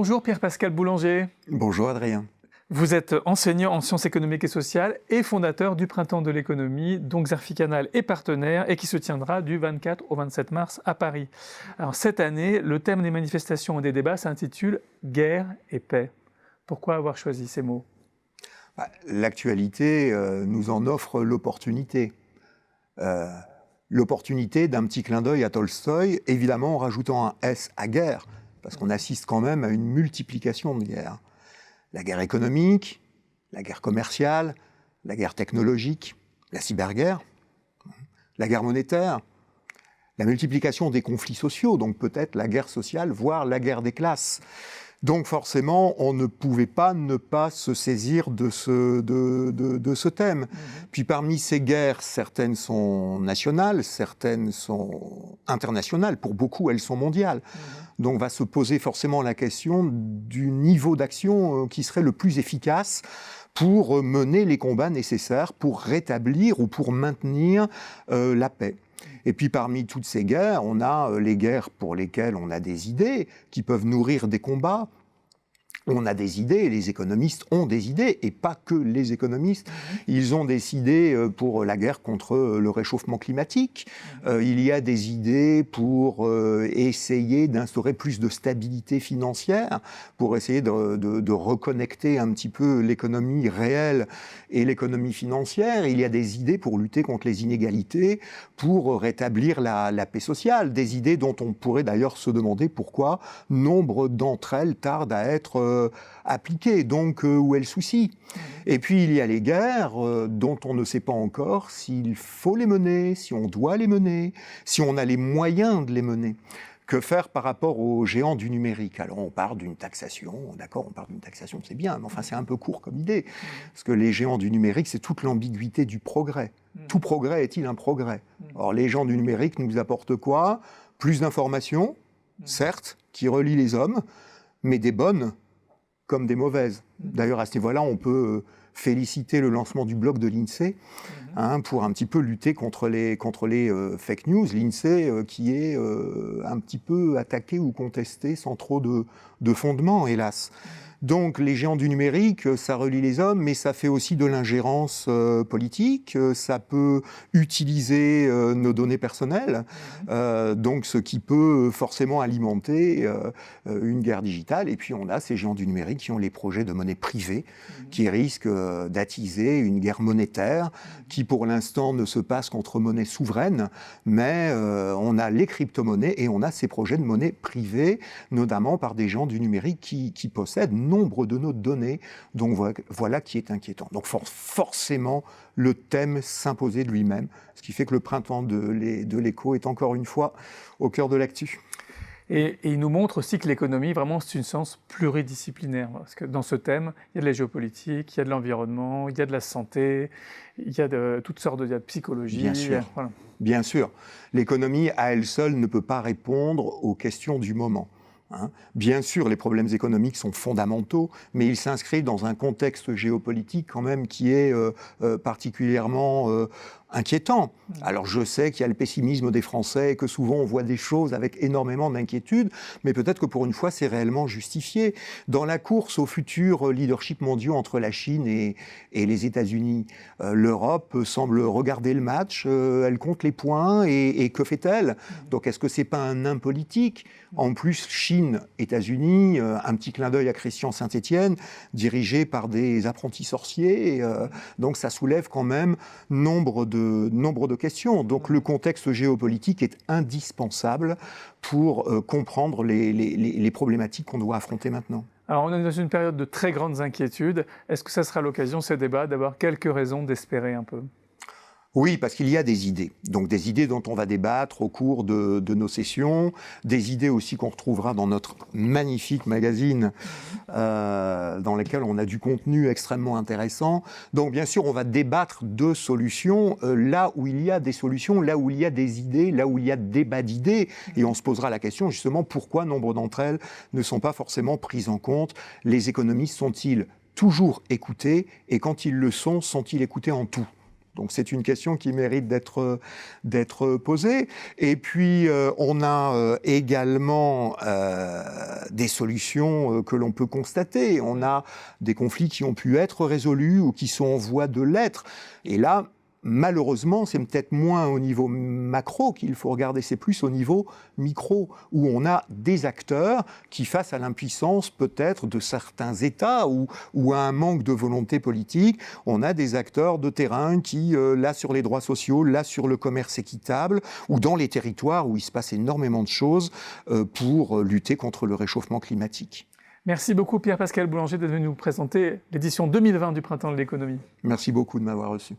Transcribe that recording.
Bonjour Pierre-Pascal Boulanger. Bonjour Adrien. Vous êtes enseignant en sciences économiques et sociales et fondateur du Printemps de l'économie, dont Xerfi Canal est partenaire et qui se tiendra du 24 au 27 mars à Paris. Alors cette année, le thème des manifestations et des débats s'intitule « Guerre et paix ». Pourquoi avoir choisi ces mots ? L'actualité nous en offre l'opportunité. L'opportunité d'un petit clin d'œil à Tolstoï, évidemment en rajoutant un S à guerre, parce qu'on assiste quand même à une multiplication de guerres. La guerre économique, la guerre commerciale, la guerre technologique, la cyberguerre, la guerre monétaire, la multiplication des conflits sociaux, donc peut-être la guerre sociale, voire la guerre des classes. Donc forcément, on ne pouvait pas ne pas se saisir de ce thème. Puis parmi ces guerres, certaines sont nationales, certaines sont internationales. Pour beaucoup, elles sont mondiales. Donc va se poser forcément la question du niveau d'action qui serait le plus efficace pour mener les combats nécessaires pour rétablir ou pour maintenir la paix. Et puis parmi toutes ces guerres, on a les guerres pour lesquelles on a des idées qui peuvent nourrir des combats. On a des idées, les économistes ont des idées, et pas que les économistes. Ils ont des idées pour la guerre contre le réchauffement climatique. Il y a des idées pour essayer d'instaurer plus de stabilité financière, pour essayer de reconnecter un petit peu l'économie réelle et l'économie financière. Il y a des idées pour lutter contre les inégalités, pour rétablir la paix sociale. Des idées dont on pourrait d'ailleurs se demander pourquoi nombre d'entre elles tardent à être appliquées, donc où est le souci. Et puis il y a les guerres dont on ne sait pas encore s'il faut les mener, si on doit les mener, si on a les moyens de les mener. Que faire par rapport aux géants du numérique ? Alors on part d'une taxation, d'accord, on part d'une taxation, c'est bien, mais enfin c'est un peu court comme idée, parce que les géants du numérique, c'est toute l'ambiguïté du progrès. Tout progrès est-il un progrès ? Or les géants du numérique nous apportent quoi ? Plus d'informations, certes, qui relient les hommes, mais des bonnes comme des mauvaises. D'ailleurs, à ce niveau-là, on peut féliciter le lancement du blog de l'INSEE pour un petit peu lutter contre les fake news. L'INSEE qui est un petit peu attaqué ou contesté sans trop de fondement, hélas. Donc les géants du numérique, ça relie les hommes, mais ça fait aussi de l'ingérence politique, ça peut utiliser nos données personnelles, donc ce qui peut forcément alimenter une guerre digitale. Et puis on a ces géants du numérique qui ont les projets de monnaie privée, qui risquent d'attiser une guerre monétaire, qui pour l'instant ne se passe qu'entre monnaies souveraines, mais on a les crypto-monnaies et on a ces projets de monnaie privée, notamment par des géants du numérique qui possèdent nombre de nos données, donc voilà qui est inquiétant. Donc forcément, le thème s'imposait de lui-même, ce qui fait que le printemps de l'écho est encore une fois au cœur de l'actu. Et il nous montre aussi que l'économie, vraiment, c'est une science pluridisciplinaire. Parce que dans ce thème, il y a de la géopolitique, il y a de l'environnement, il y a de la santé, il y a de toutes sortes de psychologie. Bien sûr. Voilà. Bien sûr. L'économie, à elle seule, ne peut pas répondre aux questions du moment. Bien sûr, les problèmes économiques sont fondamentaux, mais ils s'inscrivent dans un contexte géopolitique quand même qui est particulièrement inquiétant. Alors je sais qu'il y a le pessimisme des Français et que souvent on voit des choses avec énormément d'inquiétude, mais peut-être que pour une fois c'est réellement justifié. Dans la course aux futurs leaderships mondiaux entre la Chine et les États-Unis, l'Europe semble regarder le match, elle compte les points et que fait-elle ? Donc est-ce que c'est pas un nain politique ? En plus, Chine, États-Unis, un petit clin d'œil à Christian Saint-Étienne, dirigé par des apprentis sorciers, donc ça soulève quand même nombre de questions. Donc le contexte géopolitique est indispensable pour comprendre les problématiques qu'on doit affronter maintenant. Alors on est dans une période de très grandes inquiétudes. Est-ce que ça sera l'occasion, ce débat, d'avoir quelques raisons d'espérer un peu ? Oui, parce qu'il y a des idées. Donc des idées dont on va débattre au cours de nos sessions, des idées aussi qu'on retrouvera dans notre magnifique magazine dans lequel on a du contenu extrêmement intéressant. Donc bien sûr, on va débattre de solutions là où il y a des solutions, là où il y a des idées, là où il y a débat d'idées. Et on se posera la question justement pourquoi nombre d'entre elles ne sont pas forcément prises en compte. Les économistes sont-ils toujours écoutés ? Et quand ils le sont, sont-ils écoutés en tout ? Donc c'est une question qui mérite d'être posée. Et puis on a également des solutions que l'on peut constater. On a des conflits qui ont pu être résolus ou qui sont en voie de l'être. Et là, malheureusement, c'est peut-être moins au niveau macro qu'il faut regarder, c'est plus au niveau micro, où on a des acteurs qui, face à l'impuissance peut-être de certains États ou à un manque de volonté politique, on a des acteurs de terrain qui, là sur les droits sociaux, là sur le commerce équitable, ou dans les territoires où il se passe énormément de choses pour lutter contre le réchauffement climatique. Merci beaucoup Pierre-Pascal Boulanger d'être venu nous présenter l'édition 2020 du Printemps de l'économie. Merci beaucoup de m'avoir reçu.